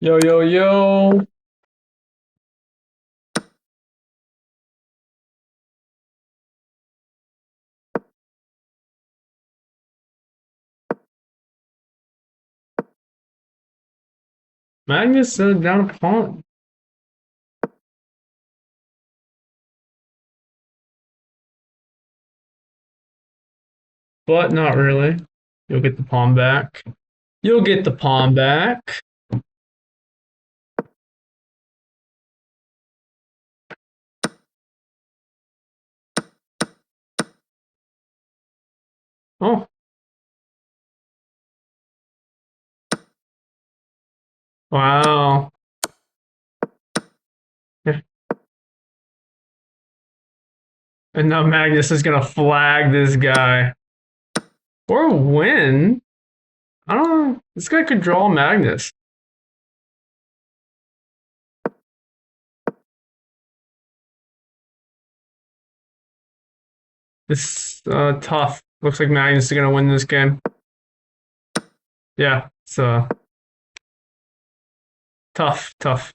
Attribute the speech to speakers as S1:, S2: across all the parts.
S1: Yo, yo, yo. Magnus down a pawn. But not really. You'll get the pawn back. You'll get the pawn back. Oh, wow. Yeah. And now Magnus is going to flag this guy. Or win. I don't know. This guy could draw Magnus. This tough. Looks like Magnus is going to win this game. Yeah, it's tough, tough.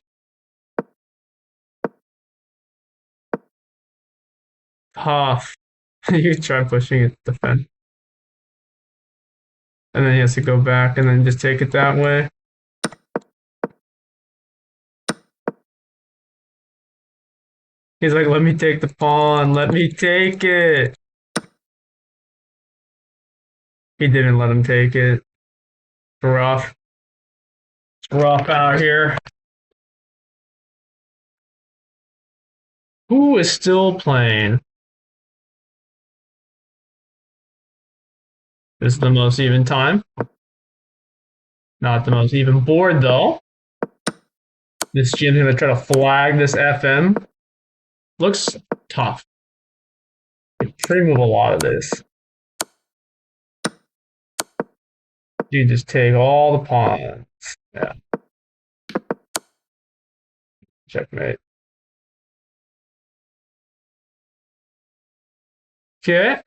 S1: Tough. You can try pushing it, defend. And then he has to go back and then just take it that way. He's like, let me take the pawn. Let me take it. He didn't let him take it. Rough. It's rough out here. Who is still playing? This is the most even time. Not the most even board, though. This GM's going to try to flag this FM. Looks tough. Trim move a lot of this. You just take all the pawns. Yeah. Checkmate. Okay.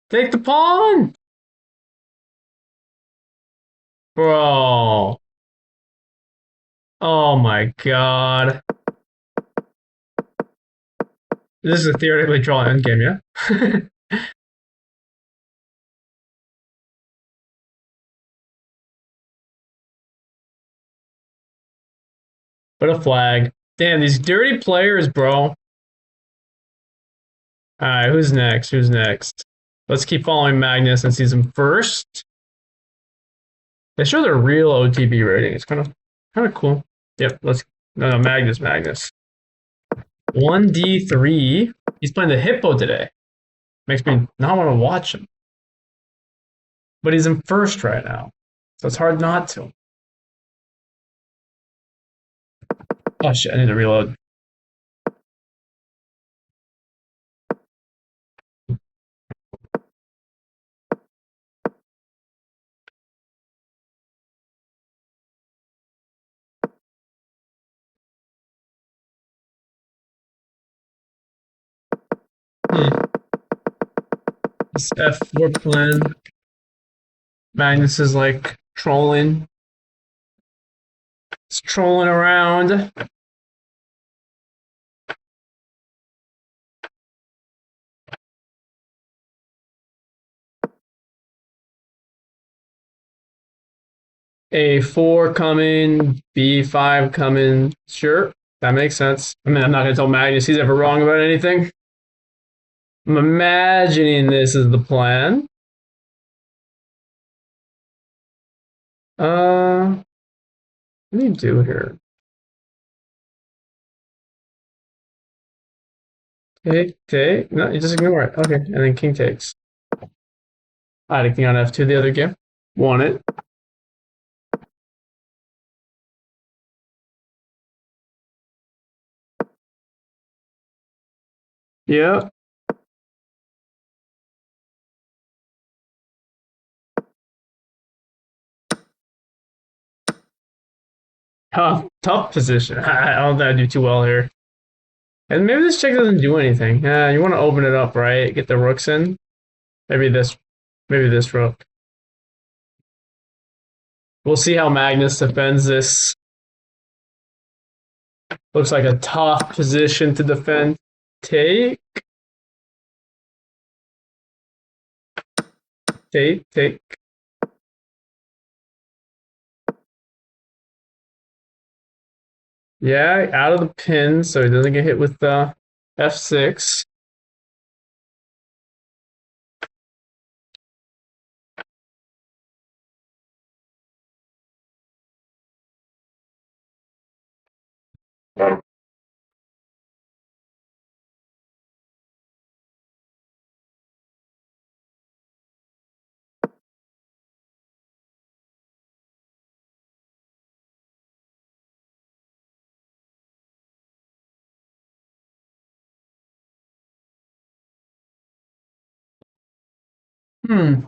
S1: Take the pawn! Bro. Oh my god. This is a theoretically drawn endgame, yeah? But a flag. Damn, these dirty players, bro. Alright, who's next? Who's next? Let's keep following Magnus and season first. They show their real OTB rating. It's kind of cool. Yep, let's no Magnus. 1D3. He's playing the Hippo today. Makes me not want to watch him. But he's in first right now. So it's hard not to. Oh shit, I need to reload. Hmm. This F4 plan. Magnus is like trolling. It's trolling around. A4 coming, B5 coming. Sure, that makes sense. I mean, I'm not going to tell Magnus he's ever wrong about anything. I'm imagining this is the plan. What do you do here? Take. No, you just ignore it. Okay, and then king takes. I had a king on F2 the other game. Won it. Yeah. Tough position. I don't think I do too well here. And maybe this check doesn't do anything. Yeah, you want to open it up, right? Get the rooks in. Maybe this, maybe this rook. We'll see how Magnus defends this. Looks like a tough position to defend. Take. Take. Yeah, out of the pin, so he doesn't get hit with the F6. Hmm.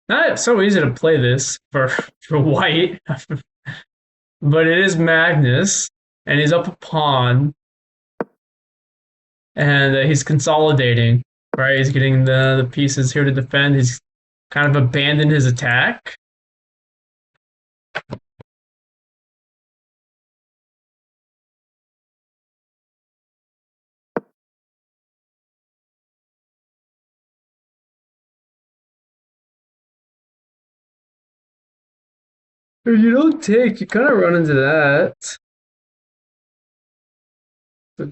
S1: Not so easy to play this for white, but it is Magnus, and he's up a pawn, and he's consolidating. Right, he's getting the pieces here to defend. He's kind of abandoned his attack. If you don't take, you kind of run into that. But,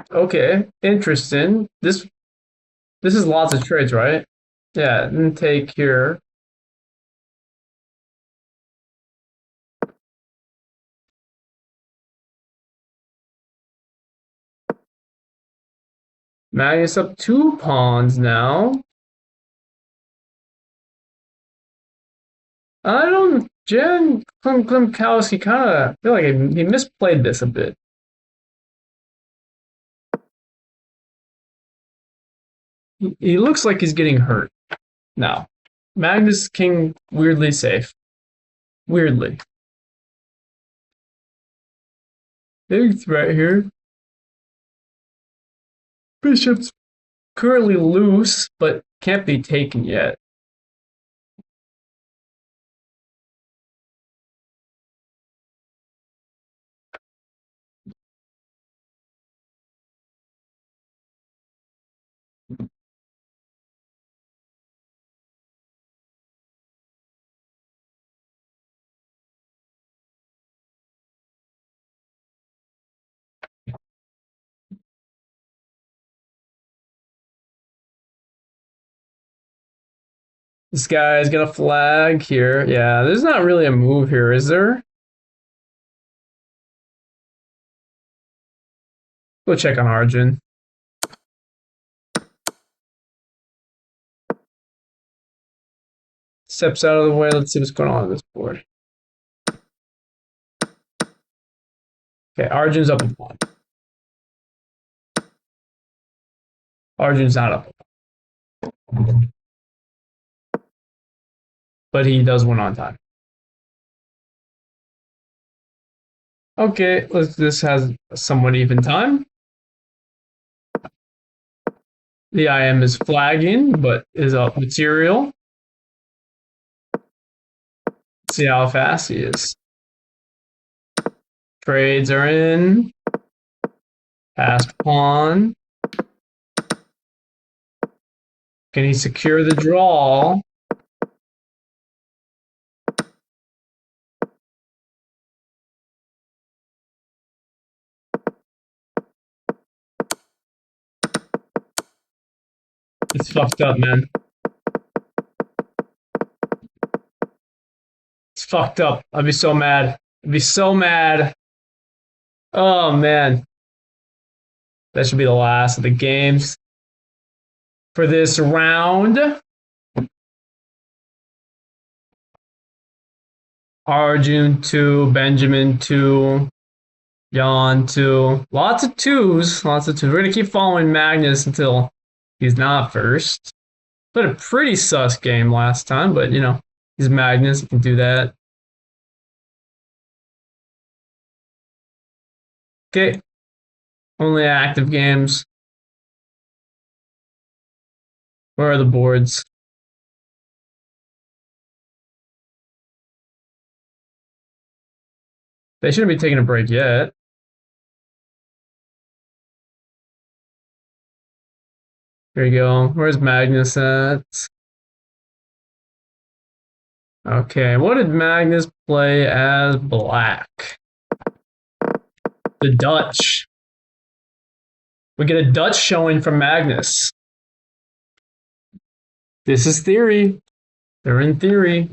S1: okay, interesting. This is lots of trades, right? Yeah, and take here. Magnus up 2 pawns now. I don't. Jan Klimkowski kind of feel like he misplayed this a bit. He looks like he's getting hurt now. Magnus King weirdly safe. Weirdly. Big threat here. Bishop's currently loose, but can't be taken yet. This guy's gonna flag here. Yeah, there's not really a move here, is there? Go check on Arjun. Steps out of the way. Let's see what's going on this board. Okay, Arjun's up a pawn. Arjun's not up, but he does win on time. Okay, this has somewhat even time. The IM is flagging, but is up material. See how fast he is. Trades are in. Passed pawn. Can he secure the draw? It's fucked up, man. It's fucked up. I'd be so mad. I'd be so mad. Oh, man. That should be the last of the games for this round. Arjun 2, Benjamin 2, Jan 2. Lots of twos. Lots of twos. We're going to keep following Magnus until he's not first. Played a pretty sus game last time, but you know, he's Magnus, he can do that. Okay, only active games. Where are the boards? They shouldn't be taking a break yet. Here you go. Where's Magnus at? Okay, what did Magnus play as black? The Dutch. We get a Dutch showing from Magnus. This is theory. They're in theory.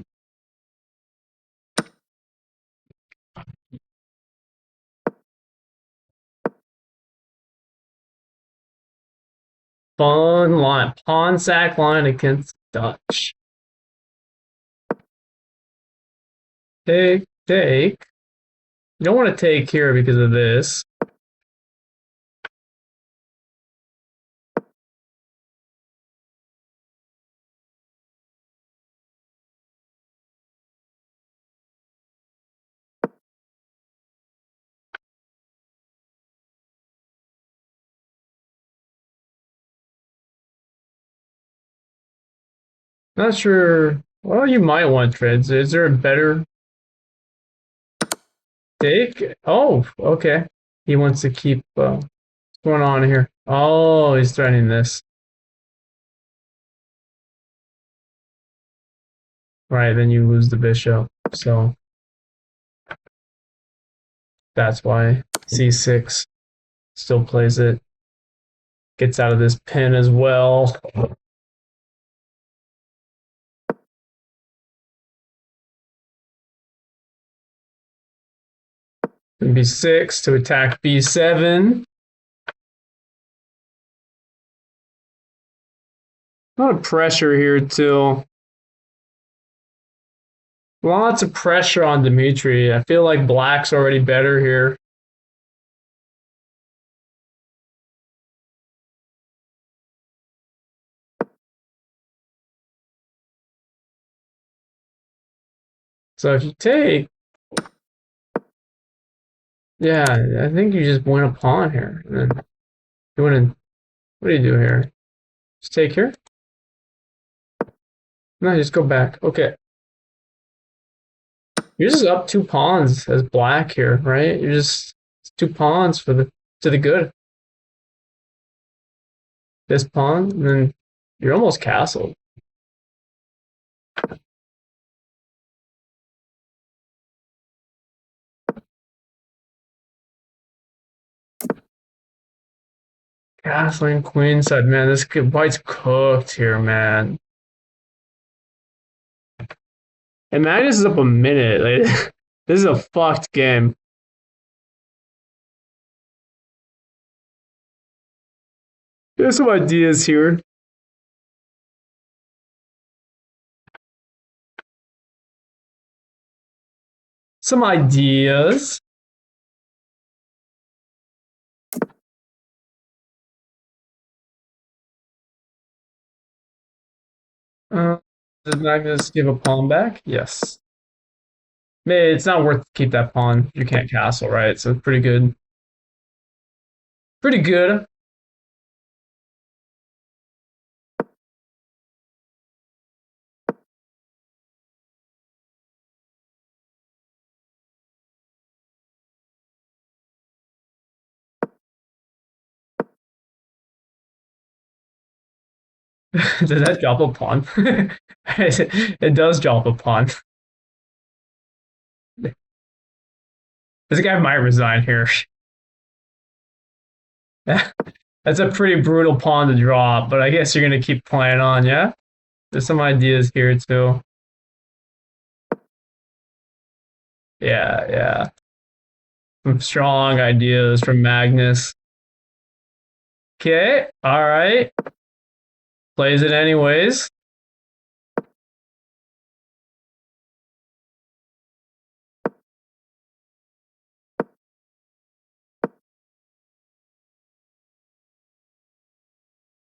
S1: Fun line. Pawn sack line against Dutch. Take, take. You don't want to take here because of this. Not sure. Well, you might want trades. Is there a better take? Oh, okay. He wants to keep. What's going on here? Oh, he's threatening this. Right, then you lose the bishop. So that's why c6 still plays it. Gets out of this pin as well. b6 to attack b7. A lot of pressure here too. Lots of pressure on Dmitry. I feel like black's already better here. So if you take, yeah, I think you just win a pawn here. And then you want to, what do you do here? Just take here? No, just go back. Okay. You're just up 2 pawns as black here, right? You're just 2 pawns for the to the good. This pawn, and then you're almost castled. Castling queenside, man. This white's cooked here, man. And Magnus is up a minute. Like, this is a fucked game. There's some ideas here. Some ideas. Did Magnus give a pawn back? Yes. Maybe it's not worth to keep that pawn. You can't castle, right? So it's pretty good. Pretty good. Does that drop a pawn? It does drop a pawn. This guy might resign here. That's a pretty brutal pawn to drop, but I guess you're gonna keep playing on, yeah? There's some ideas here too. Yeah, yeah. Some strong ideas from Magnus. Okay, all right. Plays it anyways.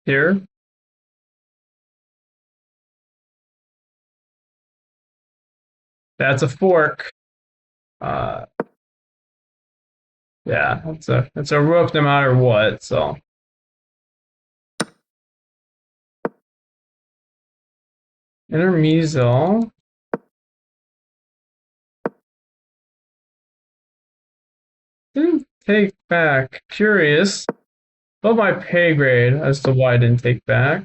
S1: Here. That's a fork. Yeah, it's a rook no matter what. So intermezzo. Didn't take back. Curious. Above my pay grade as to why I didn't take back.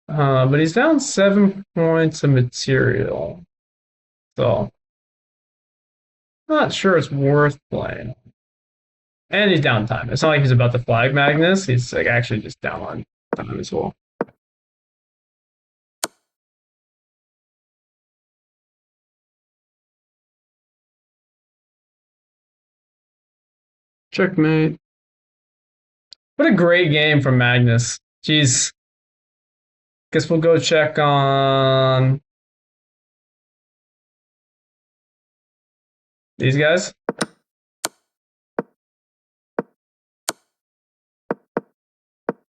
S1: But he's down 7 points of material. So not sure it's worth playing. And he's down time. It's not like he's about to flag Magnus. He's like actually just down on time as well. Checkmate. What a great game from Magnus. Jeez. Guess we'll go check on these guys.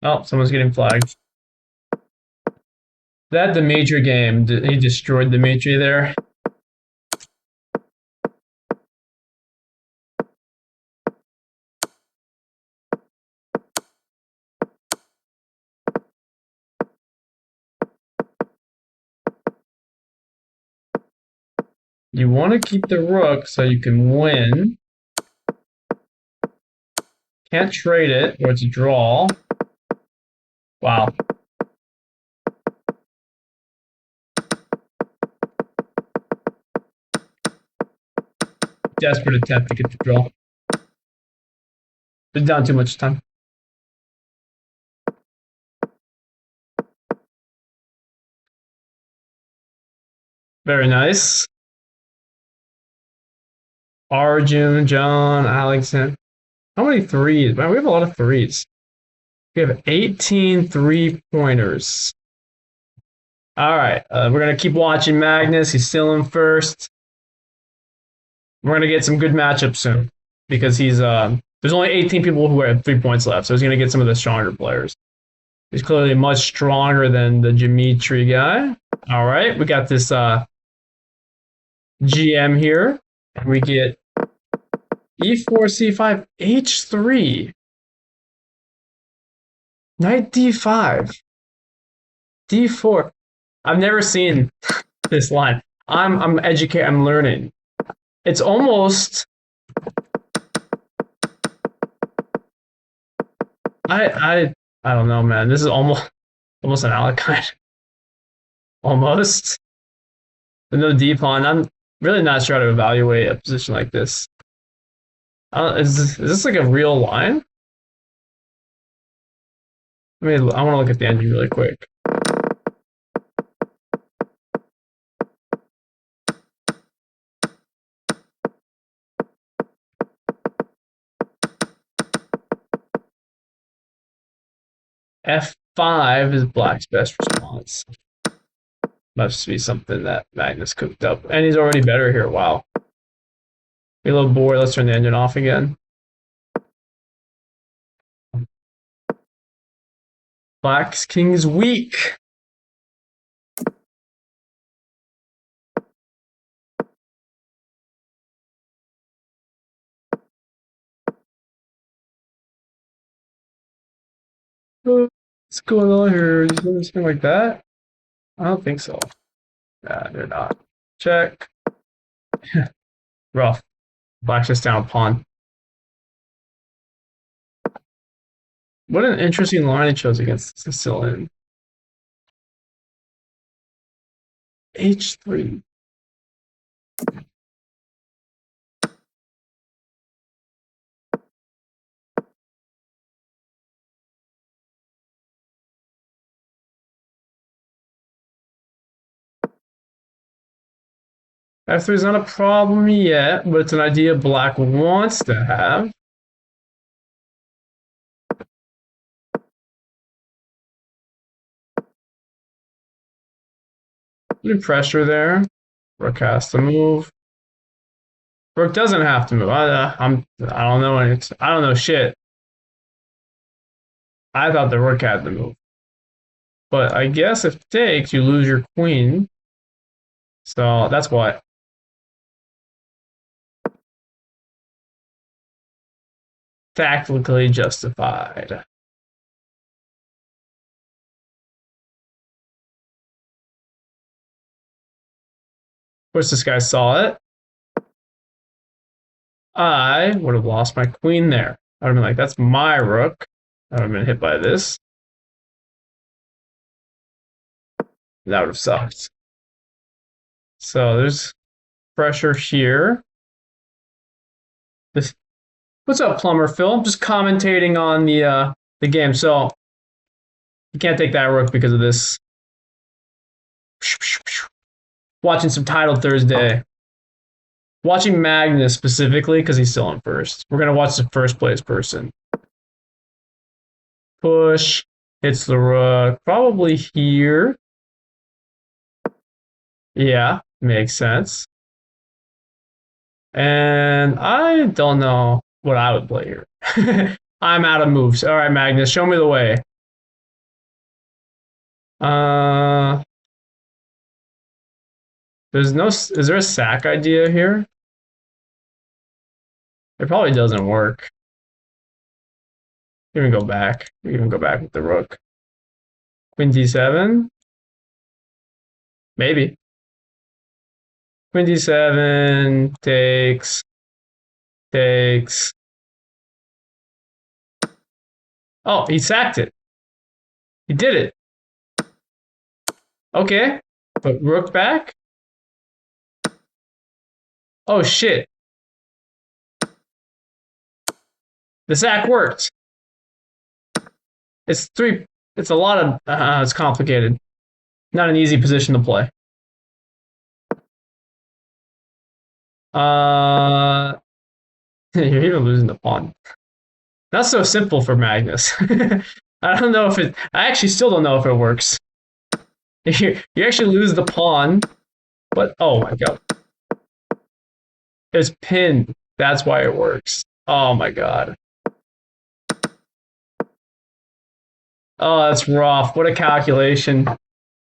S1: Oh, someone's getting flagged. That Dimitri game, he destroyed Dimitri there. You want to keep the rook so you can win. Can't trade it, or it's a draw. Wow. Desperate attempt to get the draw. But down too much time. Very nice. Arjun, John, Alexander. How many threes? Man, we have a lot of threes. We have 18 3-pointers. All right. We're going to keep watching Magnus. He's still in first. We're going to get some good matchups soon because he's there's only 18 people who have 3 points left, so he's going to get some of the stronger players. He's clearly much stronger than the Dimitri guy. All right. We got this GM here. And we get E4, C5, H3. Knight D5. D4. I've never seen this line. I'm educated. I'm learning. It's almost. I don't know, man. This is almost an Alekine. Almost. With no D pawn. I'm really not sure how to evaluate a position like this. Is this like a real line? I mean, I want to look at the engine really quick. F5 is Black's best response. Must be something that Magnus cooked up. And he's already better here. Wow. Be a little bored. Let's turn the engine off again. Black's king is weak. What's going on here? Is there something like that? I don't think so. Nah, they're not. Check. Rough. Black's just down a pawn. What an interesting line he chose against Sicilian. H3. F3 is not a problem yet, but it's an idea Black wants to have. Good pressure there. Rook has to move. Rook doesn't have to move. I don't know. I don't know shit. I thought the rook had to move. But I guess if it takes, you lose your queen. So that's what. Tactically justified. Of course, this guy saw it. I would have lost my queen there. I would have been like, that's my rook. I would have been hit by this. That would have sucked. So there's pressure here. What's up, Plumber Phil? I'm just commentating on the game. So you can't take that rook because of this. Watching some Title Thursday. Watching Magnus specifically because he's still in first. We're gonna watch the first place person. Push. Hits the rook. Probably here. Yeah, makes sense. And I don't know what I would play here. I'm out of moves. All right, Magnus, show me the way. Is there a sack idea here? It probably doesn't work. Even go back. Even go back with the rook. Queen d7? Maybe. Queen d7 takes. Oh, he sacked it. He did it. Okay. But rook back? Oh, shit. The sack worked. It's a lot of, it's complicated. Not an easy position to play. You're even losing the pawn. Not so simple for Magnus. I don't know if I actually still don't know if it works. You actually lose the pawn, but oh my god. It's pinned. That's why it works. Oh my god. Oh, that's rough. What a calculation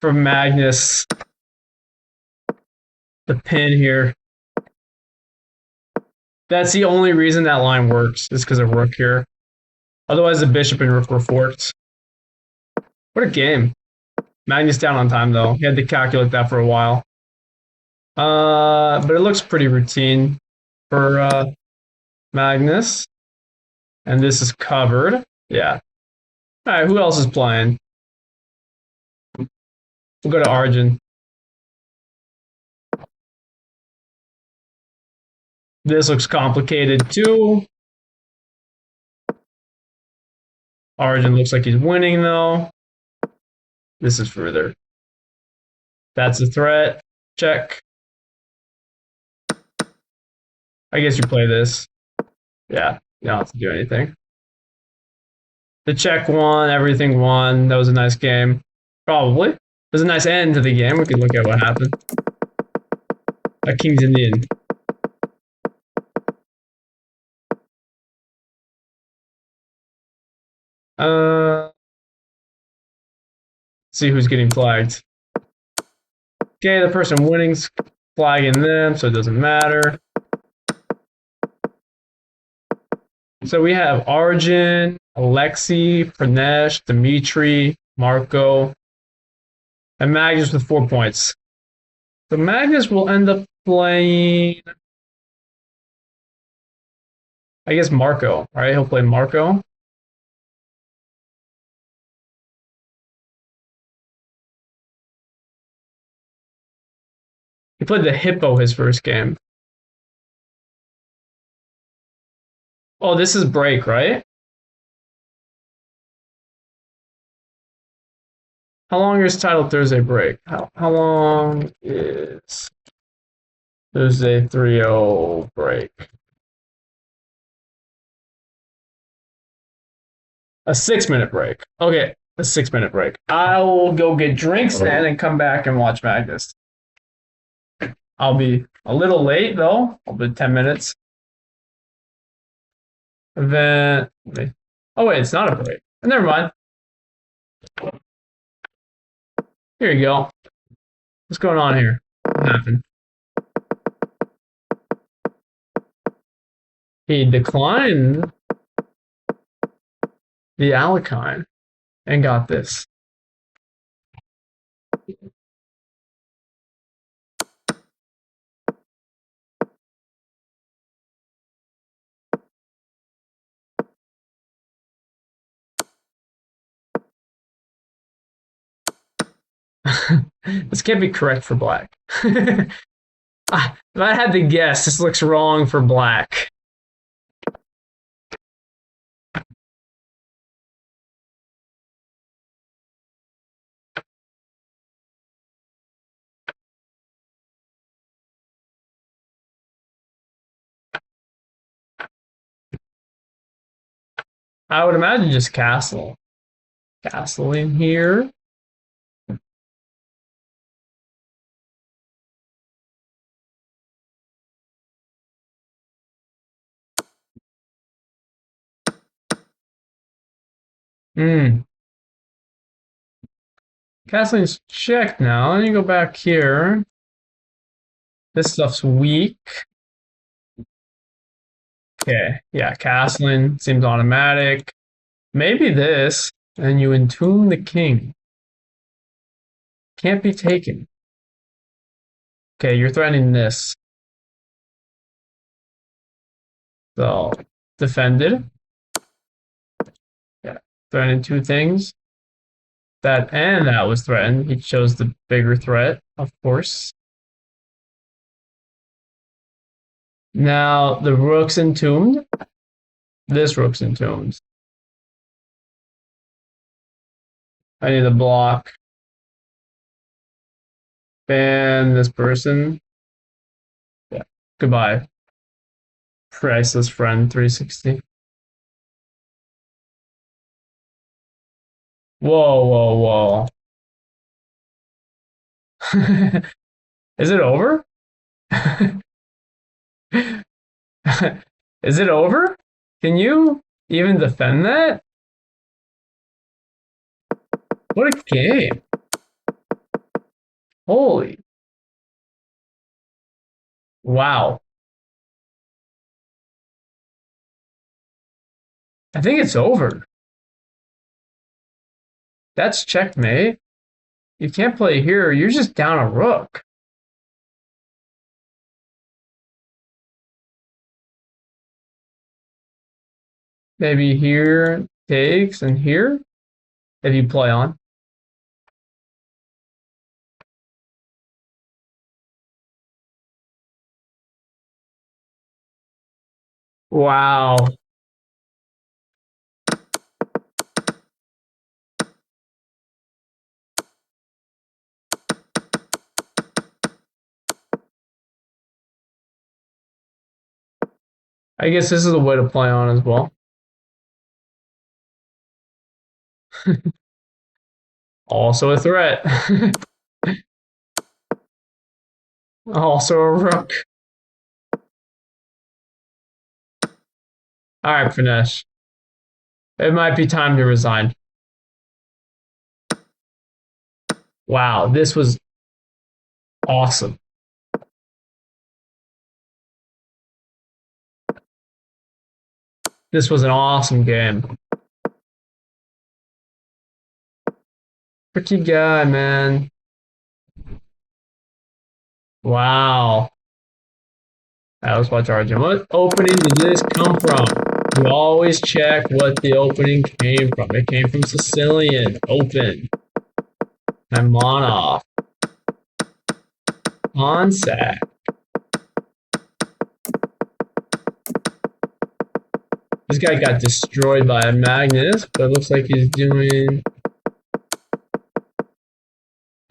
S1: from Magnus. The pin here. That's the only reason that line works, is because of rook here. Otherwise, the bishop and rook were forked. What a game. Magnus down on time, though. He had to calculate that for a while. But it looks pretty routine for Magnus. And this is covered. Yeah. All right, who else is playing? We'll go to Arjun. This looks complicated too. Arjun looks like he's winning though. This is further. That's a threat. Check. I guess you play this. Yeah, you don't have to do anything. The check won, everything won. That was a nice game. Probably. It was a nice end to the game. We can look at what happened. A King's Indian. See who's getting flagged. Okay, the person winning's flagging them, so it doesn't matter. So we have Arjun, Alexei, Pranesh, Dmitry, Marco, and Magnus with 4 points. So Magnus will end up playing, I guess, Marco, right? He'll play Marco. He played the Hippo his first game. Oh, this is break, right? How long is Title Thursday break? How long is Thursday 3-0 break? A 6-minute break. Okay, a 6-minute break. I will go get drinks then and come back and watch Magnus. I'll be a little late though. I'll be 10 minutes. And then, oh wait, it's not a break. Never mind. Here you go. What's going on here? What happened? He declined. the Alekhine and got this. This can't be correct for black. If I had to guess, this looks wrong for black. I would imagine just castle. Castle in here. Hmm. Castling's checked now. Let me go back here. This stuff's weak. Okay. Yeah, castling seems automatic. Maybe this, and you entomb the king. Can't be taken. Okay, you're threatening this. So, defended. Yeah, threatening two things. That and that was threatened. He chose the bigger threat, of course. Now, the rook's entombed. This rook's entombed. I need to block. Ban this person. Yeah. Goodbye. Priceless friend 360. Whoa, whoa, whoa. Is it over? Is it over? Can you even defend that? What a game. Holy. Wow. I think it's over. That's checkmate. You can't play here. You're just down a rook. Maybe here takes and here if you play on. Wow. I guess this is a way to play on as well. Also a threat. Also a rook. All right, Finesse. It might be time to resign. Wow, this was awesome. This was an awesome game. Tricky guy, man. Wow. Let's watch Arjun. What opening did this come from? You always check what the opening came from. It came from Sicilian. Open. And Monov. On sack. This guy got destroyed by a Magnus, but it looks like he's doing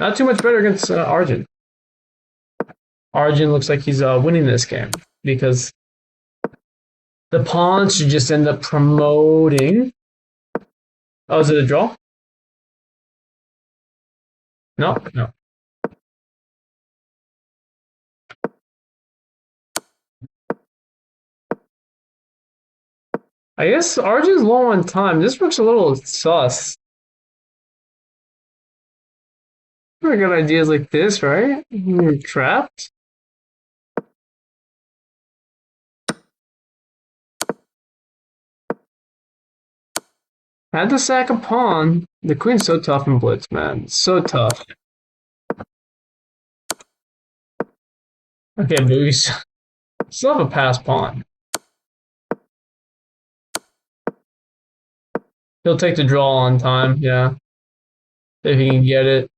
S1: not too much better against Arjun. Arjun looks like he's winning this game because the pawns should just end up promoting. Oh, is it a draw? No, no. I guess Arjun's low on time. This looks a little sus. We got ideas like this, right? You're trapped. Had to sack a pawn. The queen's so tough in Blitz, man. So tough. Okay, but we still have a pass pawn. He'll take the draw on time, yeah. If he can get it.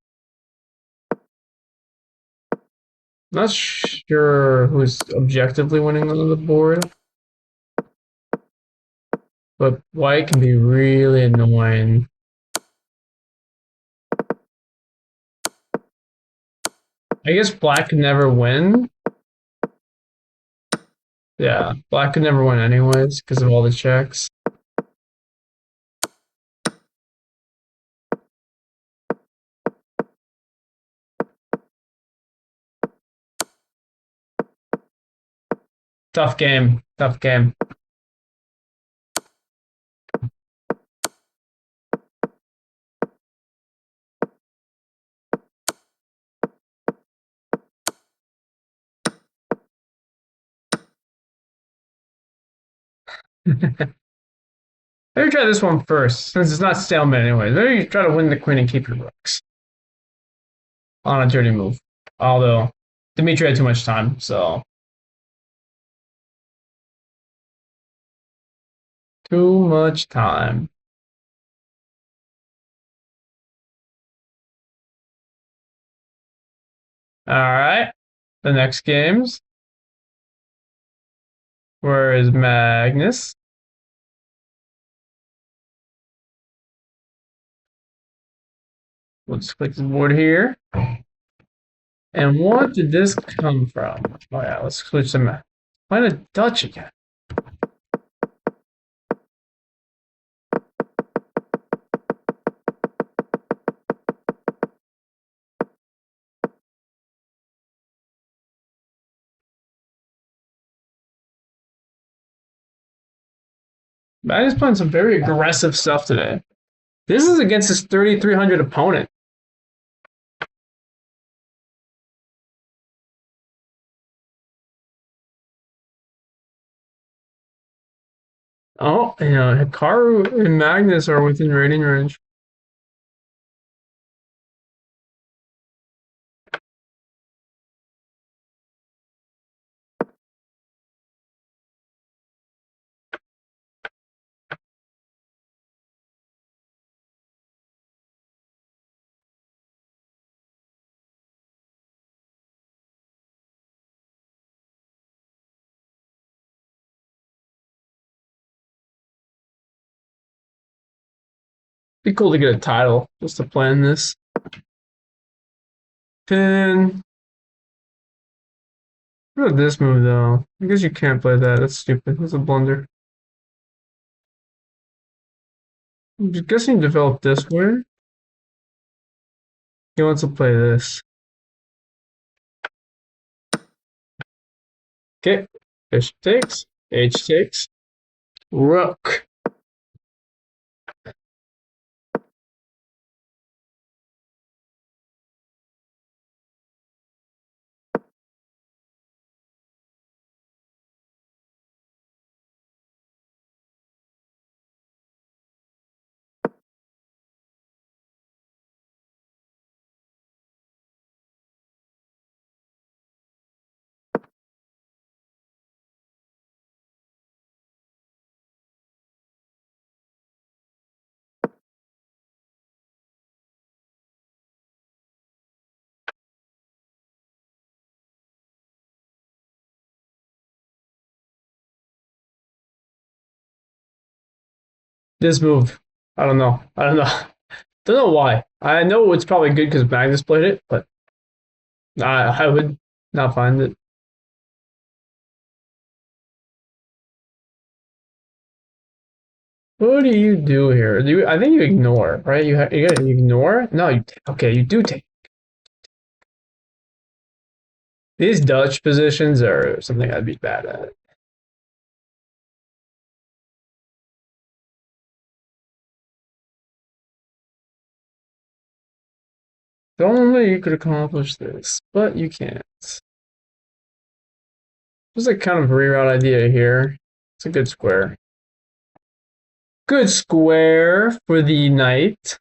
S1: Not sure who's objectively winning on the board. But white can be really annoying. I guess black can never win. Yeah, black could never win anyways because of all the checks. Tough game. Tough game. Maybe try this one first, since it's not stalemate anyway. Maybe you try to win the queen and keep your rooks on a dirty move. Although Dimitri had too much time, so too much time. All right, the next games. Where is Magnus? Let's click the board here. And what did this come from? Oh yeah, let's switch them. Find a Dutch again. Magnus playing some very aggressive stuff today. This is against his 3,300 opponent. Oh, yeah, Hikaru and Magnus are within rating range. Be cool to get a title just to plan this. Then what about this move though? I guess you can't play that. That's stupid. That's a blunder. I'm just guessing you developed this way. He wants to play this. Okay. Bishop takes. H takes. Rook. This move. I don't know. I don't know. Don't know why. I know it's probably good because Magnus played it, but I would not find it. What do you do here? I think you ignore, right? You gotta ignore? No, okay, you do take. These Dutch positions are something I'd be bad at. The only way you could accomplish this, but you can't. There's a kind of reroute idea here. It's a good square. Good square for the knight.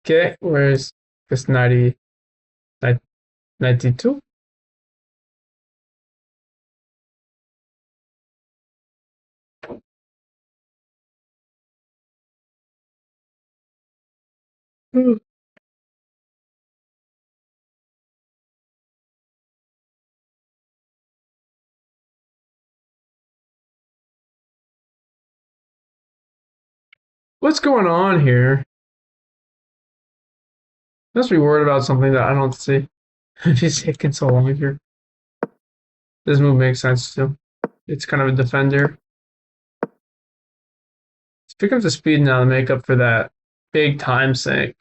S1: Okay, where's this 92? What's going on here? Must be worried about something that I don't see. He's taking so long here. This move makes sense too. It's kind of a defender. Let's pick up the speed now to make up for that big time sink.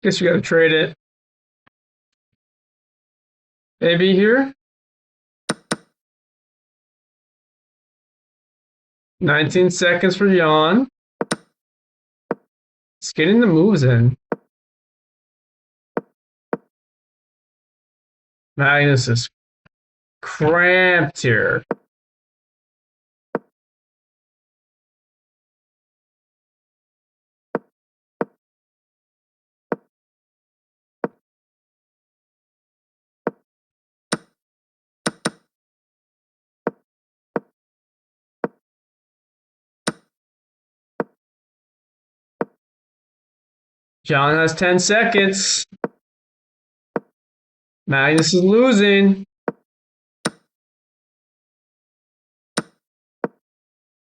S1: Guess you gotta trade it. Maybe here. 19 seconds for Jan. It's getting the moves in. Magnus is cramped here. John has 10 seconds. Magnus is losing.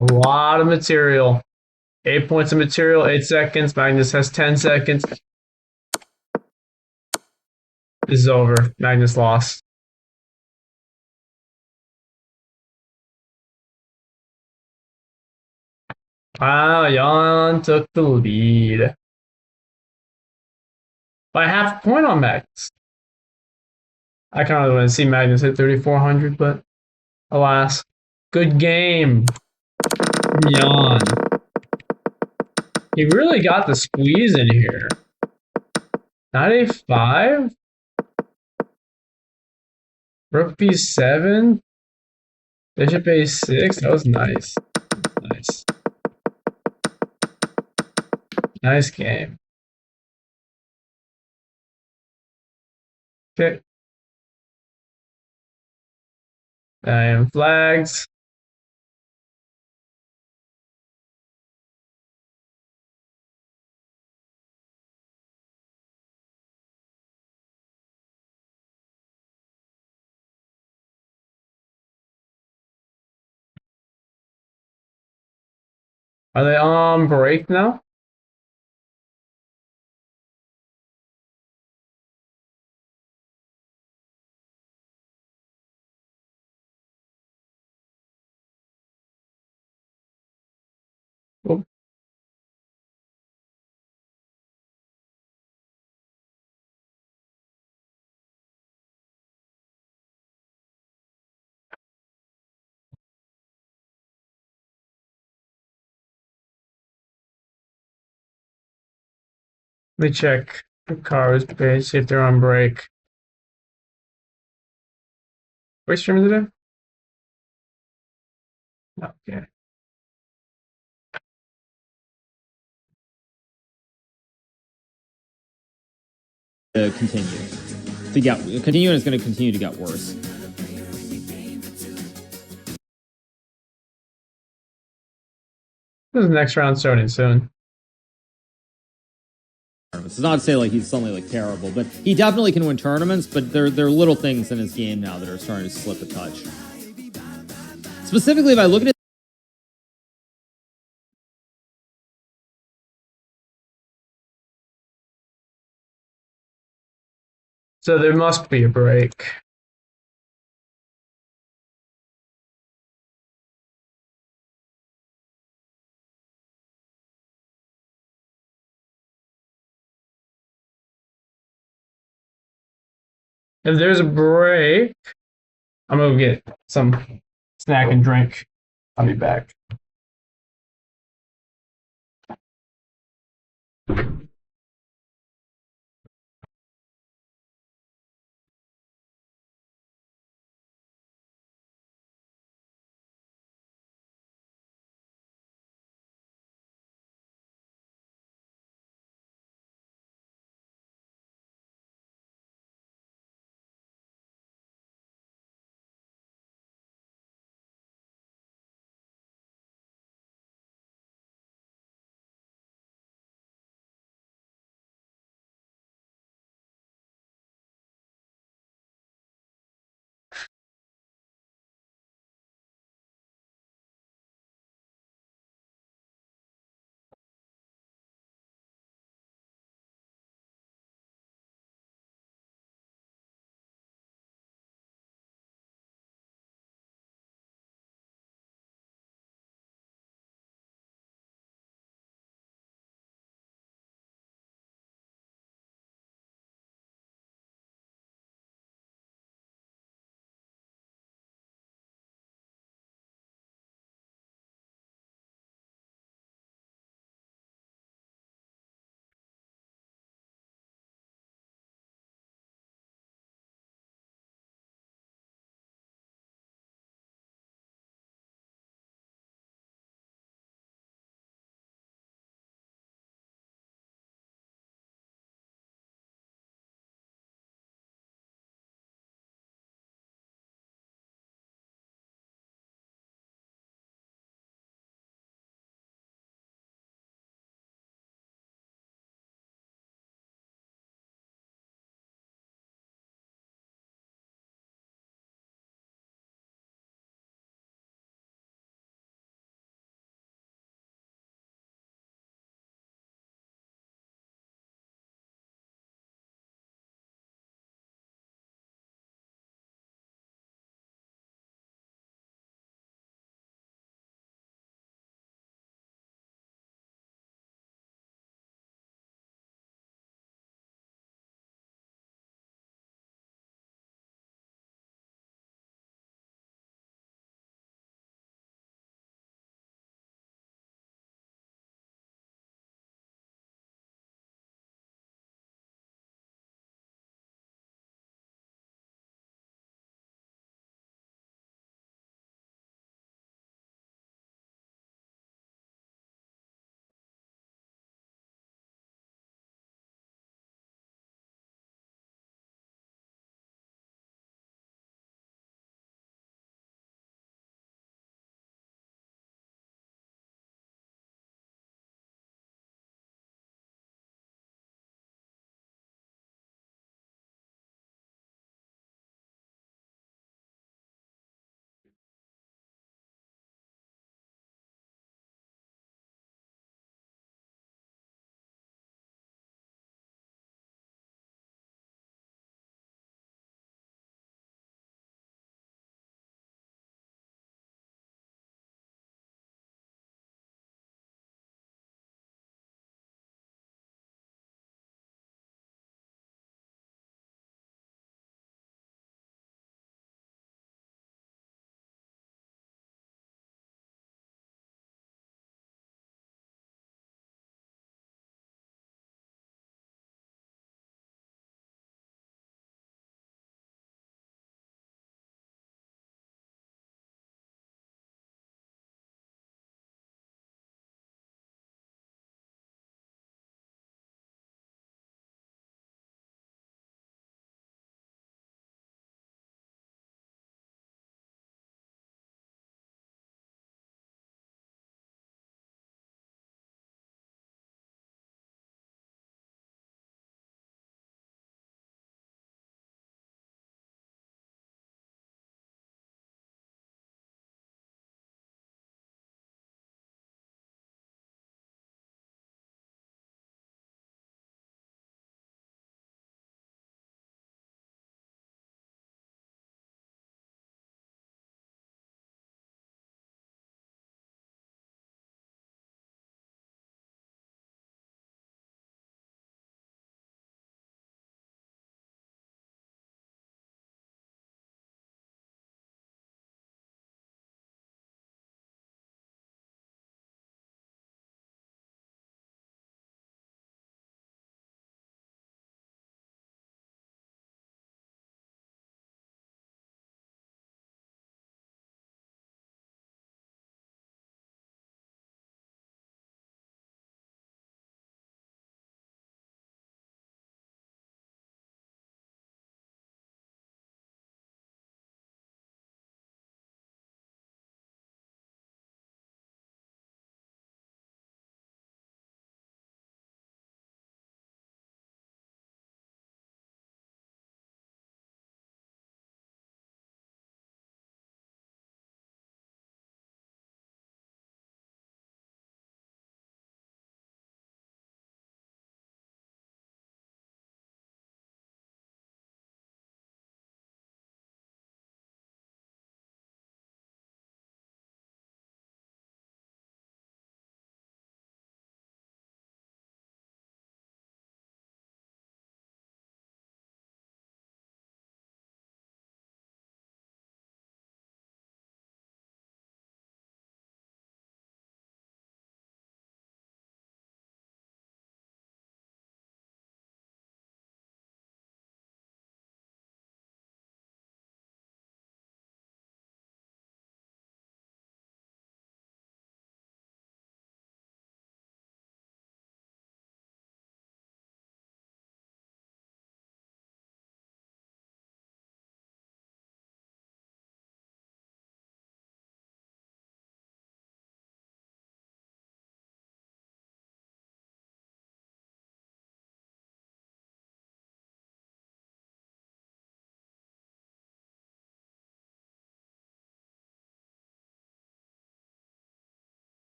S1: A lot of material. 8 points of material, 8 seconds. Magnus has 10 seconds. This is over. Magnus lost. Wow, Jan took the lead. By half a point on Magnus. I kind of want to see Magnus hit 3,400, but alas. Good game. Jan. He really got the squeeze in here. Knight A5? Rook B7? Bishop A6? That was nice. Nice. Nice game. Okay. And flags. Are they on break now? Oh. Let me check the cards page, see if they're on break. What stream today? Okay.
S2: Continue, and it's going to continue to get worse.
S1: This is the next round starting soon.
S2: tournaments. It's not to say like he's suddenly like terrible, but he definitely can win tournaments. But there are little things in his game now that are starting to slip a touch. Specifically, if I look at it.
S1: So there must be a break. If there's a break, I'm gonna get some snack and drink. I'll be back.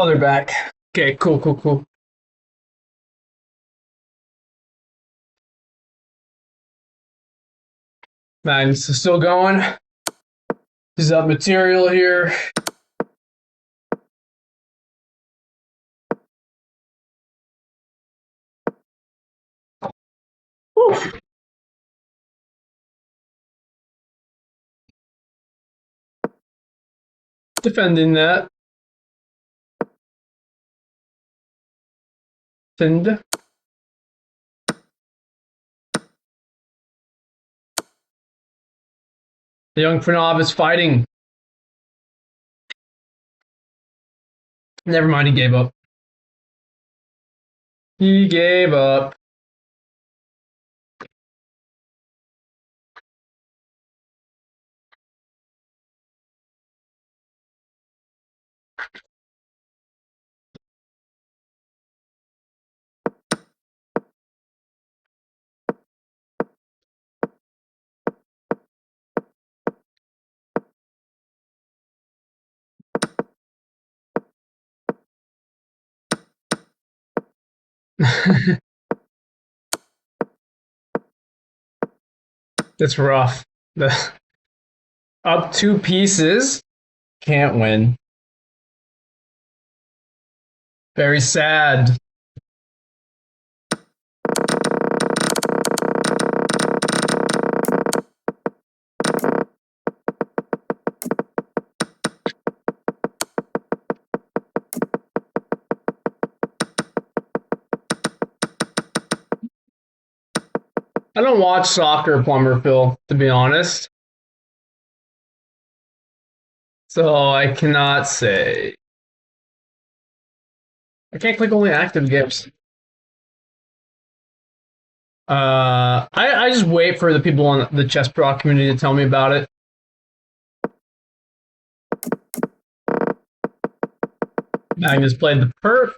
S1: Oh, they're back. Okay, cool. Magnus is still going. He's up material here. Whew. Defending that. Send. The young Pranav is fighting. Never mind, he gave up. He gave up. That's rough. Up 2 pieces. Can't win. Very sad. I don't watch soccer, Plumber Phil, to be honest. So I cannot say. I can't click only active games. I just wait for the people on the chess pro community to tell me about it. Magnus played the perk.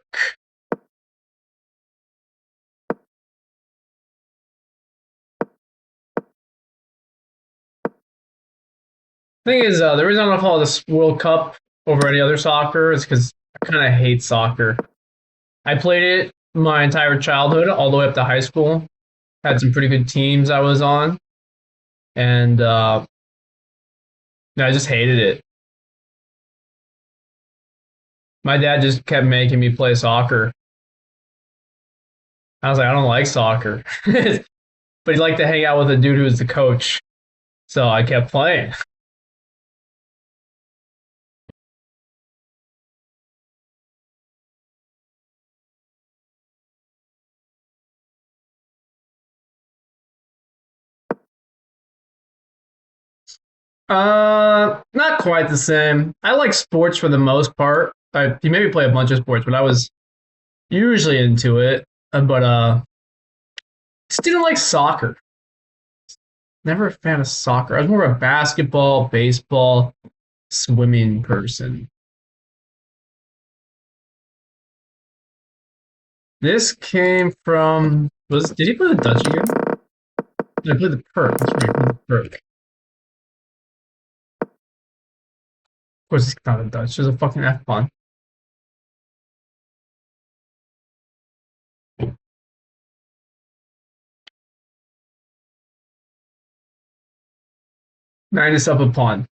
S1: Thing is, the reason I don't follow this World Cup over any other soccer is because I kind of hate soccer. I played it my entire childhood, all the way up to high school. Had some pretty good teams I was on, and I just hated it. My dad just kept making me play soccer. I was like, I don't like soccer, but he liked to hang out with a dude who was the coach, so I kept playing. Not quite the same. I like sports for the most part. You maybe play a bunch of sports, but I was usually into it. But just didn't like soccer. Never a fan of soccer. I was more of a basketball, baseball, swimming person. This came from did he play the Dutch again? Did I play the perk? That's right, he played the perk. Of course it's not a Dutch, there's a fucking F pawn. Magnus up a pawn.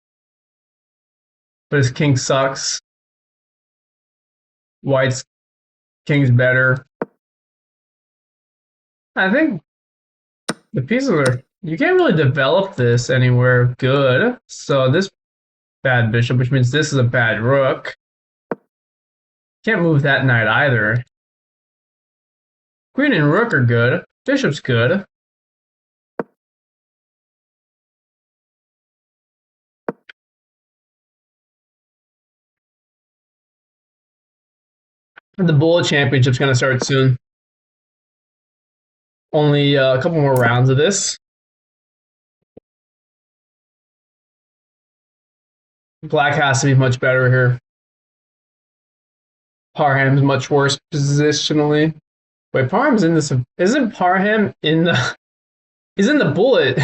S1: But his king sucks. White's king's better. I think the pieces are. You can't really develop this anywhere good. So this bad bishop, which means this is a bad rook. Can't move that knight either. Queen and rook are good. Bishop's good. And the Bullet Championship's going to start soon. Only a couple more rounds of this. Black has to be much better here. Parham's much worse positionally. Wait, Parham's in this. Isn't Parham in the? He's in the Bullet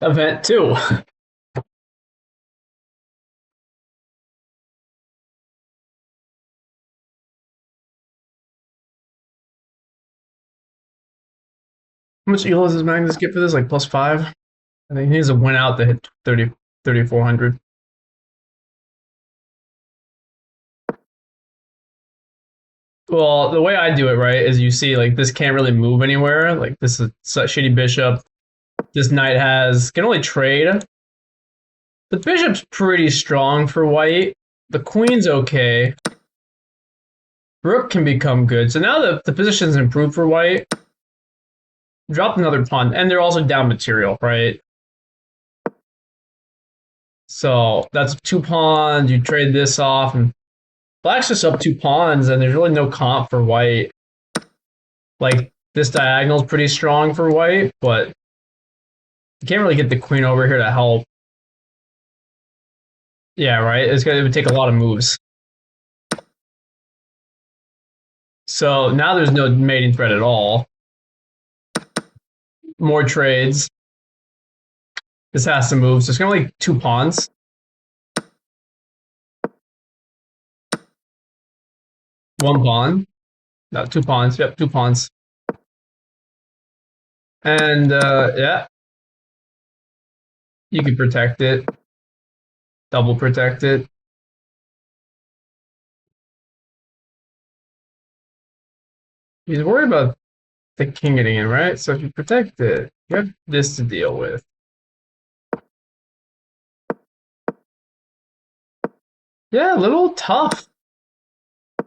S1: event too. How much elo does Magnus get for this? Like +5? I think he needs to win out to hit 3,400. Well, the way I do it, right, is you see, like, this can't really move anywhere. Like, this is such shitty bishop. This knight can only trade. The bishop's pretty strong for white. The queen's okay. Rook can become good. So now the position's improved for white. Dropped another pawn, and they're also down material, right? So that's 2 pawns. You trade this off, and black's just up 2 pawns, and there's really no comp for white. Like, this diagonal's pretty strong for white, but you can't really get the queen over here to help. Yeah, right? It would take a lot of moves. So now there's no mating threat at all. More trades. This has to move, so it's gonna like 2 pawns. One pawn. No, 2 pawns. Yep, 2 pawns. And yeah. You can protect it. Double protect it. He's worried about the king getting in, right? So if you protect it, you have this to deal with. Yeah, a little tough. A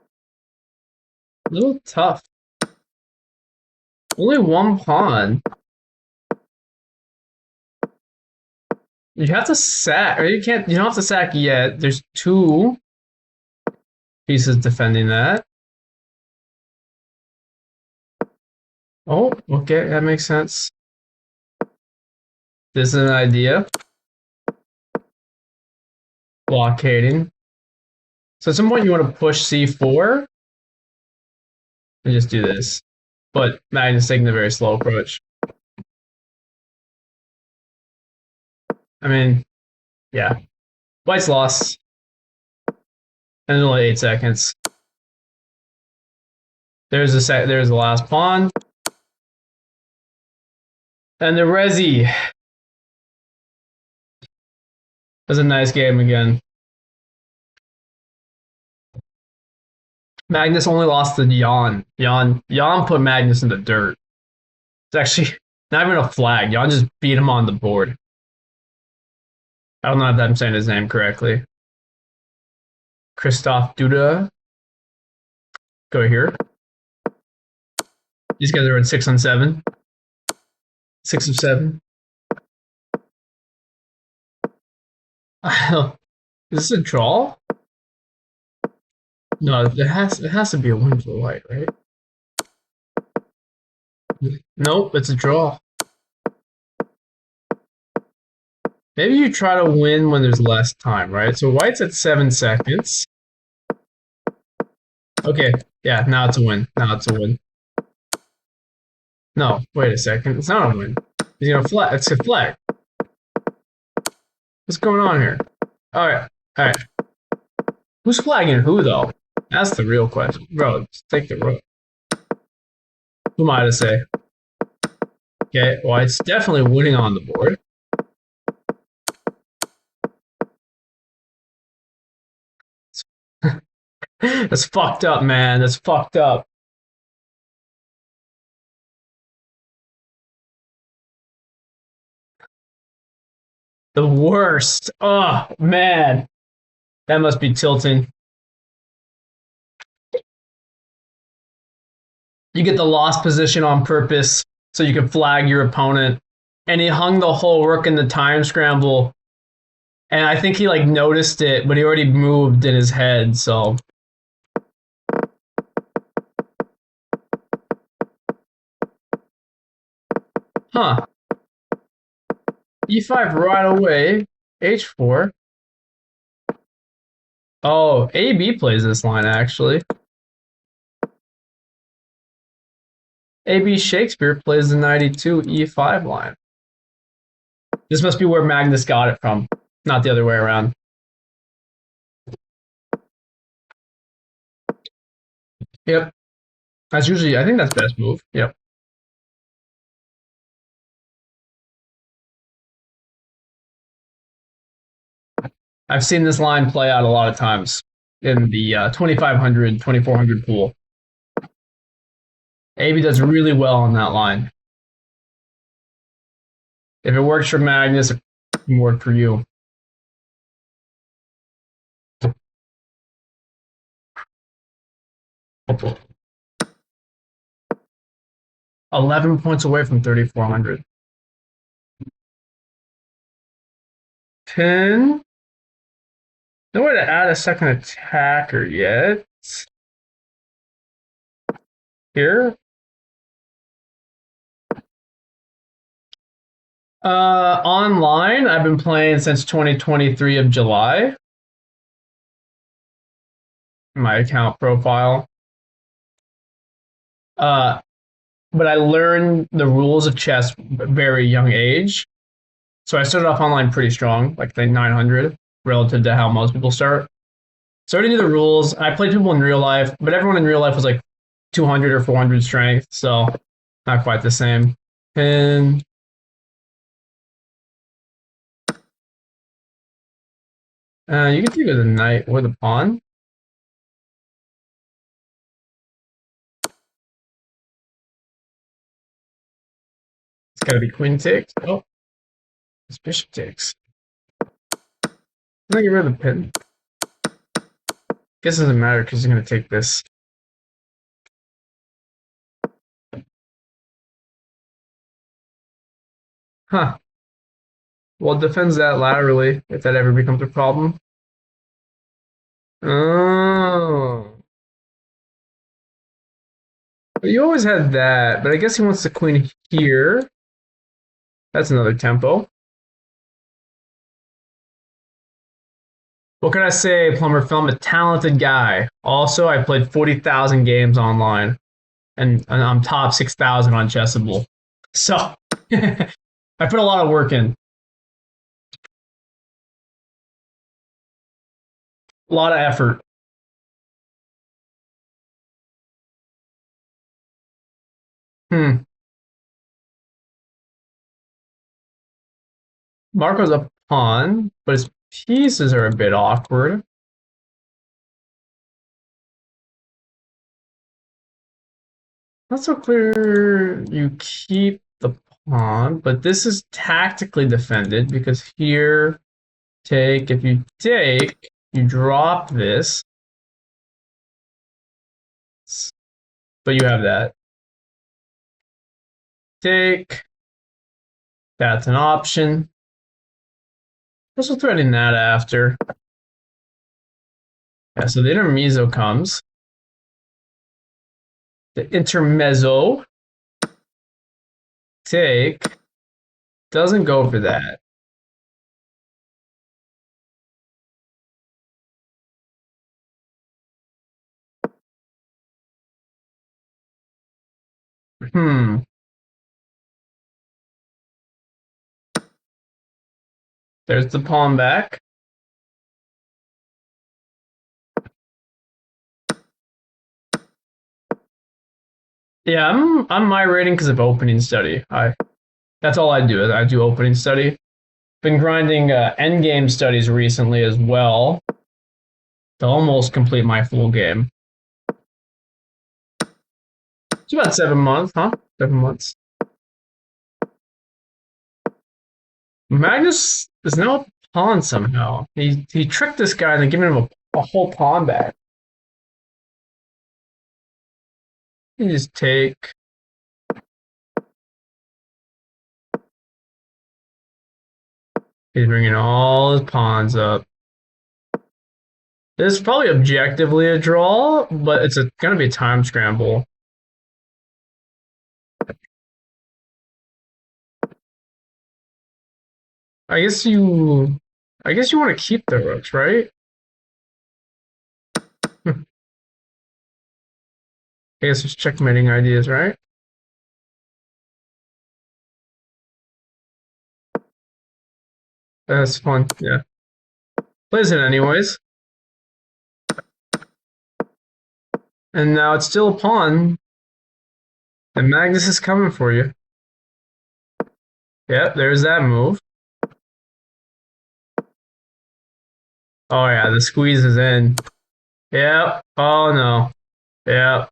S1: little tough. Only 1 pawn. You have to sack, or you don't have to sack yet. There's 2 pieces defending that. Oh, okay, that makes sense. This is an idea. Blockading. So at some point you want to push c4 and just do this. But Magnus taking the very slow approach. I mean, yeah. White's lost. And there's only 8 seconds. There's the last pawn. And the resi. That's a nice game again. Magnus only lost to Jan. Jan put Magnus in the dirt. It's actually not even a flag. Jan just beat him on the board. I don't know if I'm saying his name correctly. Christoph Duda. Go here. These guys are at 6 on 7. 6 of 7. Is this a draw? No, it has to be a win for white, right? Nope, it's a draw. Maybe you try to win when there's less time, right? So white's at 7 seconds. Okay, yeah, now it's a win. Now it's a win. No, wait a second. It's not a win. He's gonna flag. It's a flag. What's going on here? Alright, alright. Who's flagging who, though? That's the real question. Bro, just take the rook. Who am I to say? Okay, well, it's definitely winning on the board. That's fucked up, man. That's fucked up. The worst. Oh, man. That must be tilting. You get the lost position on purpose so you can flag your opponent. And he hung the whole rook in the time scramble. And I think he like noticed it, but he already moved in his head, so. Huh. E5 right away. H4. Oh, AB plays this line, actually. AB Shakespeare plays the 92 E5 line. This must be where Magnus got it from, not the other way around. Yep. That's usually, I think that's best move. Yep. I've seen this line play out a lot of times in the 2500, 2400 pool. AB does really well on that line. If it works for Magnus, it can work for you. Oh. 11 points away from 3,400. 10. No way to add a second attacker yet. Here. Online, I've been playing since 2023 of July. My account profile. But I learned the rules of chess at a very young age. So I started off online pretty strong, like 900, relative to how most people start. So I already knew the rules. I played people in real life, but everyone in real life was like 200 or 400 strength, so not quite the same. And you can take it with a knight or the pawn. It's got to be queen takes. Oh, it's bishop takes. I'm gonna get rid of the pin. Guess it doesn't matter because he's gonna take this. Huh. Well, it defends that laterally if that ever becomes a problem. Oh. But you always had that, but I guess he wants the queen here. That's another tempo. What can I say, Plumber Film? A talented guy. Also, I played 40,000 games online, and I'm top 6,000 on Chessable. So, I put a lot of work in. A lot of effort. Marco's a pawn, but his pieces are a bit awkward. Not so clear you keep the pawn, but this is tactically defended because here, take, if you take, you drop this. But you have that. Take. That's an option. Also threading that after. Yeah, so the intermezzo comes. The intermezzo. Take. Doesn't go for that. There's the pawn back. Yeah, I'm migrating because of opening study. That's all I do. I do opening study. Been grinding endgame studies recently as well to almost complete my full game. It's about 7 months, huh? 7 months. Magnus is now a pawn somehow. He tricked this guy into giving him a whole pawn back. You just take. He's bringing all his pawns up. This is probably objectively a draw, but it's gonna be a time scramble. I guess you want to keep the rooks, right? I guess it's checkmating ideas, right? That's fun, yeah. Plays it anyways. And now it's still a pawn. And Magnus is coming for you. Yep, there's that move. Oh yeah, the squeeze is in. Yep. Oh no. Yep.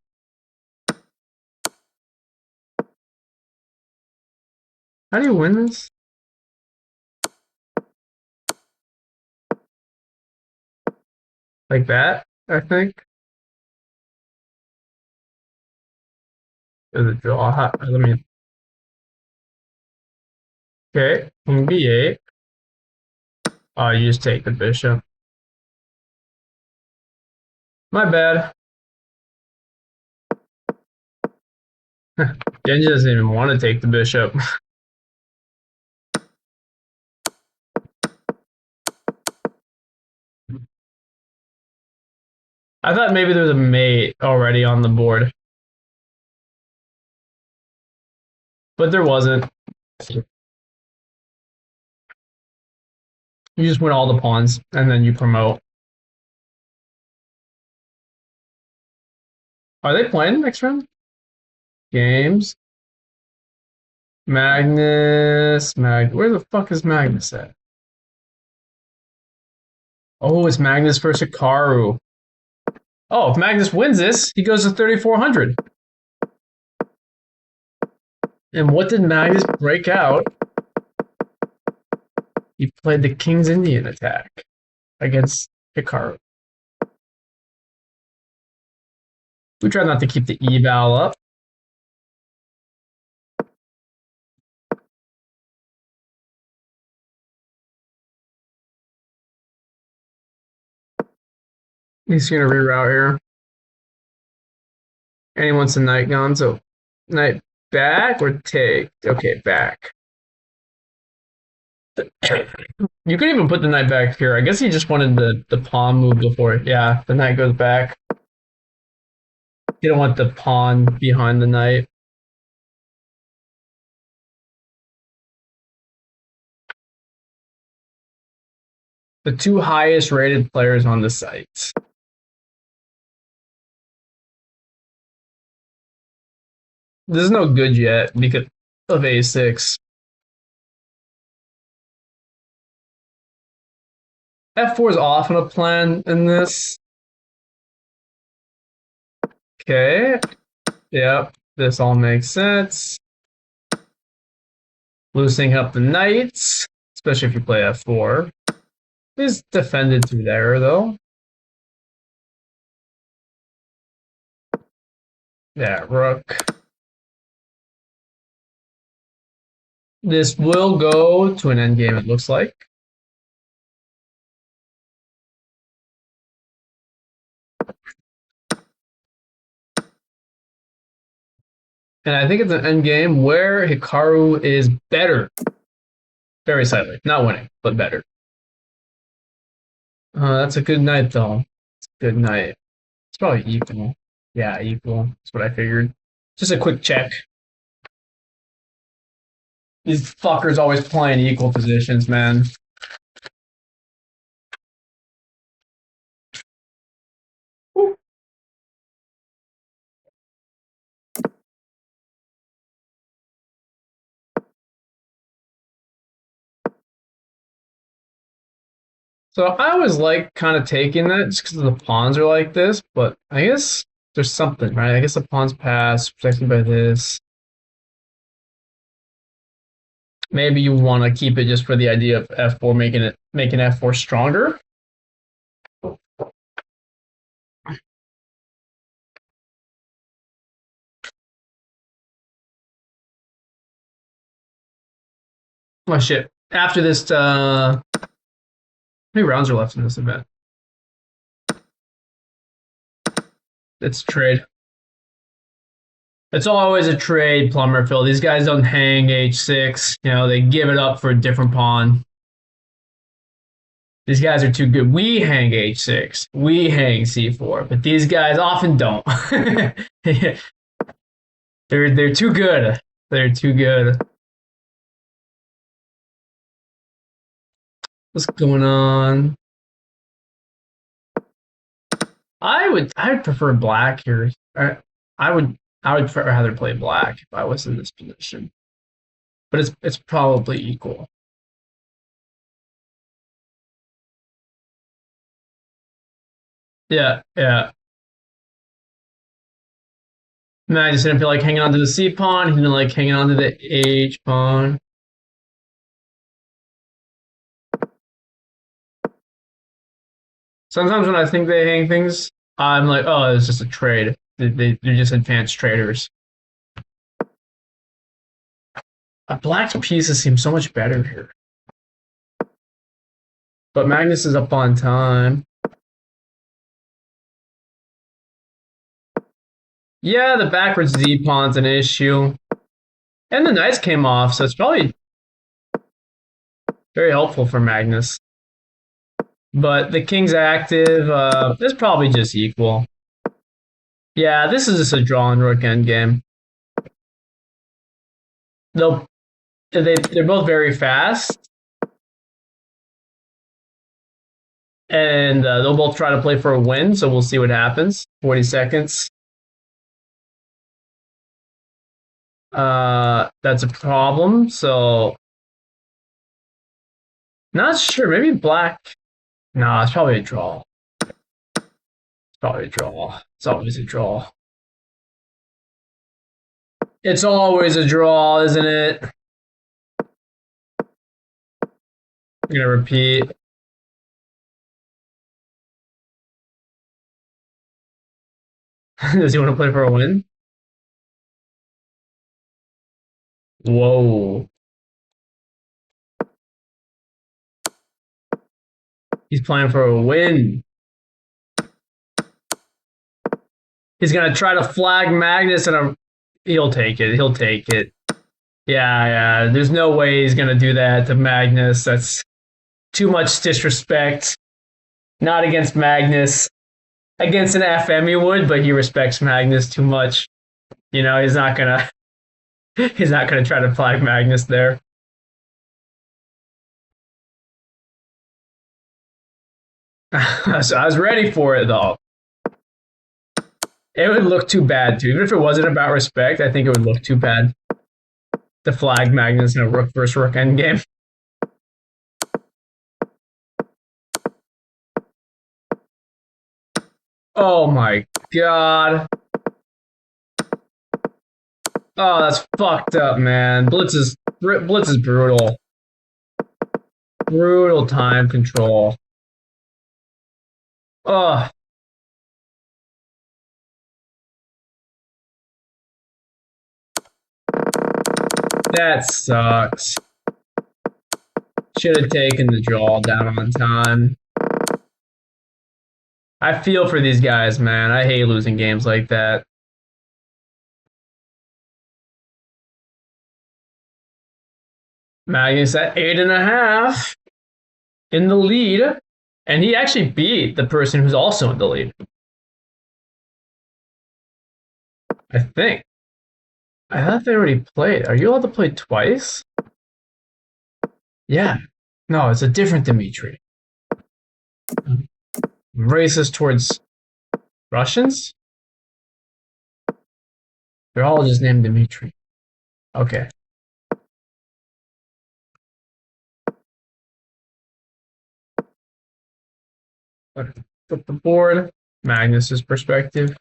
S1: How do you win this? Like that, I think. Is it draw? Let me. Okay, king b8. Oh, you just take the bishop. My bad. Genji doesn't even want to take the bishop. I thought maybe there was a mate already on the board, but there wasn't. You just win all the pawns and then you promote. Are they playing next round? Games. Magnus. Where the fuck is Magnus at? Oh, it's Magnus versus Hikaru. Oh, if Magnus wins this, he goes to 3,400. And what did Magnus break out? He played the King's Indian attack against Hikaru. We try not to keep the eval up. He's going to reroute here. And he wants a knight gone, so knight back or take? Okay, back. You could even put the knight back here. I guess he just wanted the pawn move before. Yeah, the knight goes back. You don't want the pawn behind the knight. The two highest rated players on the site. This is no good yet because of a6. F4 is often a plan in this. Okay. Yep. This all makes sense. Loosening up the knights, especially if you play F4. He's defended through there, though. Yeah, rook. This will go to an endgame, it looks like. And I think it's an endgame where Hikaru is better. Very slightly. Not winning, but better. That's a good night, though. It's a good night. It's probably equal. Yeah, equal. That's what I figured. Just a quick check. These fuckers always playing equal positions, man. Woo. So I always like kind of taking that just because the pawns are like this, but I guess there's something, right? I guess the pawns pass, protected by this. Maybe you want to keep it just for the idea of F4 making F4 stronger. Oh shit. After this, how many rounds are left in this event? It's trade. It's always a trade, Plumber Phil. These guys don't hang H6. You know, they give it up for a different pawn. These guys are too good. We hang H6. We hang C4, but these guys often don't. They're too good. They're too good. What's going on? I'd prefer black here. I would rather play black if I was in this position. But it's probably equal. Yeah, yeah. Magnus didn't feel like hanging on to the C pawn. He didn't like hanging on to the H pawn. Sometimes when I think they hang things, I'm like, oh, it's just a trade. They're just advanced traders. Black's pieces seem so much better here. But Magnus is up on time. Yeah, the backwards Z pawn's an issue. And the knights came off, so it's probably very helpful for Magnus. But the king's active. It's probably just equal. Yeah, this is just a draw and rook endgame. They're both very fast, and they'll both try to play for a win. So we'll see what happens. 40 seconds. That's a problem. So not sure. Maybe black. Nah, it's probably a draw. It's probably a draw. It's always a draw. It's always a draw, isn't it? I'm gonna repeat. Does he want to play for a win? Whoa. He's playing for a win. He's gonna try to flag Magnus and he'll take it. He'll take it. Yeah, yeah. There's no way he's gonna do that to Magnus. That's too much disrespect. Not against Magnus. Against an FM he would, but he respects Magnus too much. You know, he's not gonna try to flag Magnus there. So I was ready for it though. It would look too bad too. Even if it wasn't about respect, I think it would look too bad to flag Magnus in a rook versus rook endgame. Oh my god. Oh, that's fucked up, man. Blitz is brutal. Brutal time control. Oh, that sucks. Should have taken the draw down on time. I feel for these guys, man. I hate losing games like that. Magnus at 8.5 in the lead. And he actually beat the person who's also in the lead. I think. I thought they already played. Are you allowed to play twice? Yeah. No, it's a different Dimitri. Racist towards Russians? They're all just named Dimitri. Okay. Flip the board. Magnus's perspective.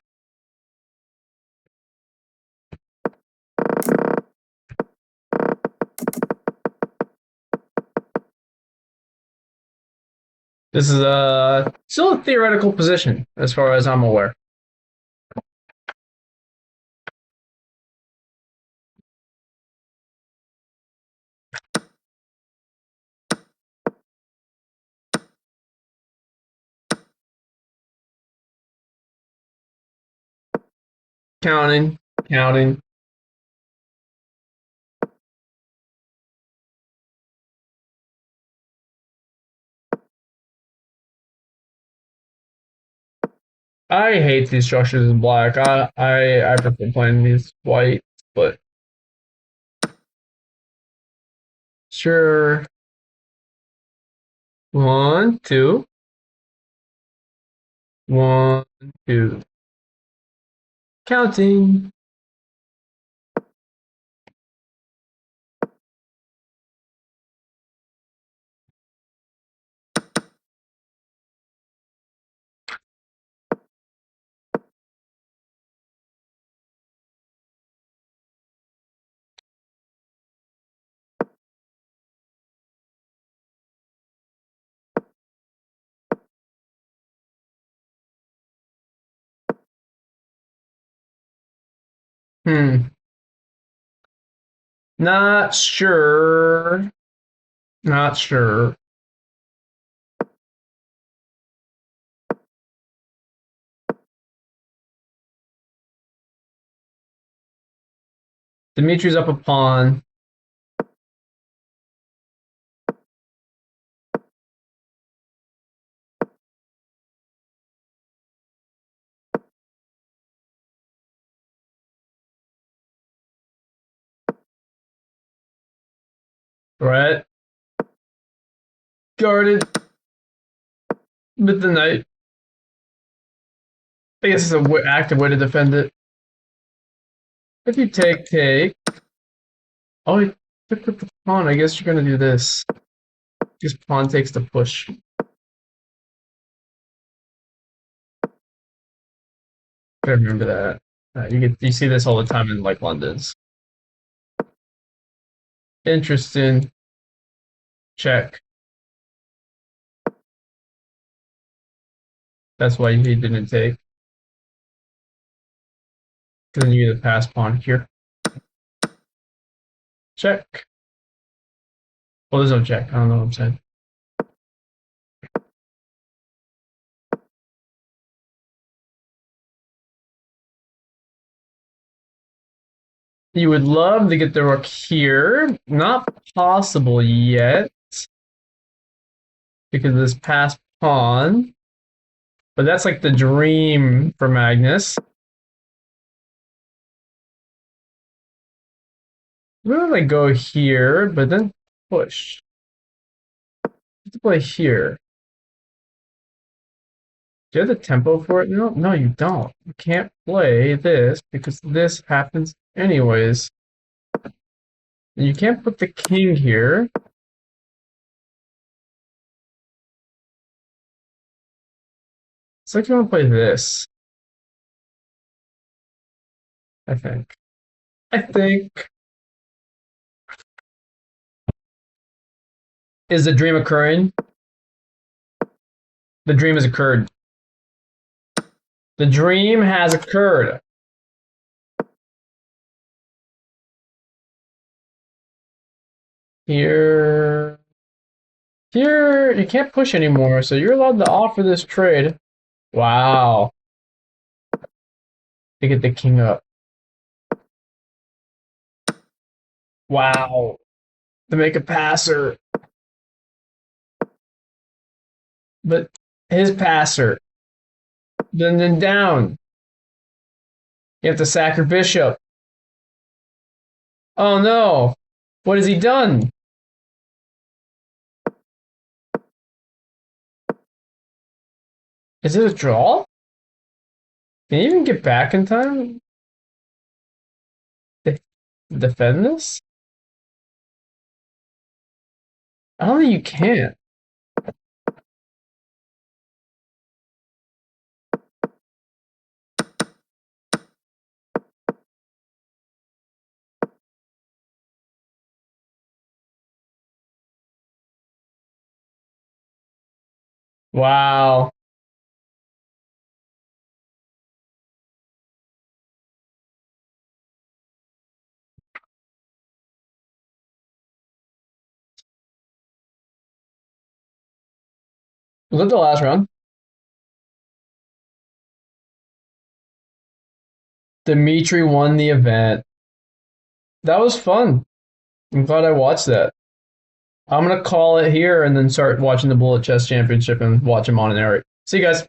S1: This is still a theoretical position, as far as I'm aware. Counting, counting. I hate these structures in black. I prefer playing these white, but sure. 1, 2. 1, 2. Counting. Not sure. Not sure. Dimitri's up a pawn. Right. Guarded with the knight. I guess it's an active way to defend it. If you take. Oh, you took with the pawn. I guess you're going to do this. Just pawn takes the push. I remember that. You see this all the time in like London's. Interesting. Check. That's why he didn't take. Because then you get a pass pawn here. Check. Well, there's no check. I don't know what I'm saying. You would love to get the rook here. Not possible yet. Because of this pass pawn. But that's like the dream for Magnus. I'm gonna like go here, but then push. To play here. Do you have the tempo for it? No, you don't. You can't play this because this happens anyways. And you can't put the king here. It's like you want to play this. I think. Is the dream occurring? The dream has occurred. The dream has occurred. Here, you can't push anymore, so you're allowed to offer this trade. Wow. To get the king up. Wow. To make a passer. But his passer. Then down. You have to sack your bishop. Oh no. What has he done? Is it a draw? Can you even get back in time to defend this? I don't think you can. Wow. Was that the last round? Dimitri won the event. That was fun. I'm glad I watched that. I'm going to call it here and then start watching the Bullet Chess Championship and watch him on an Eric. See you guys.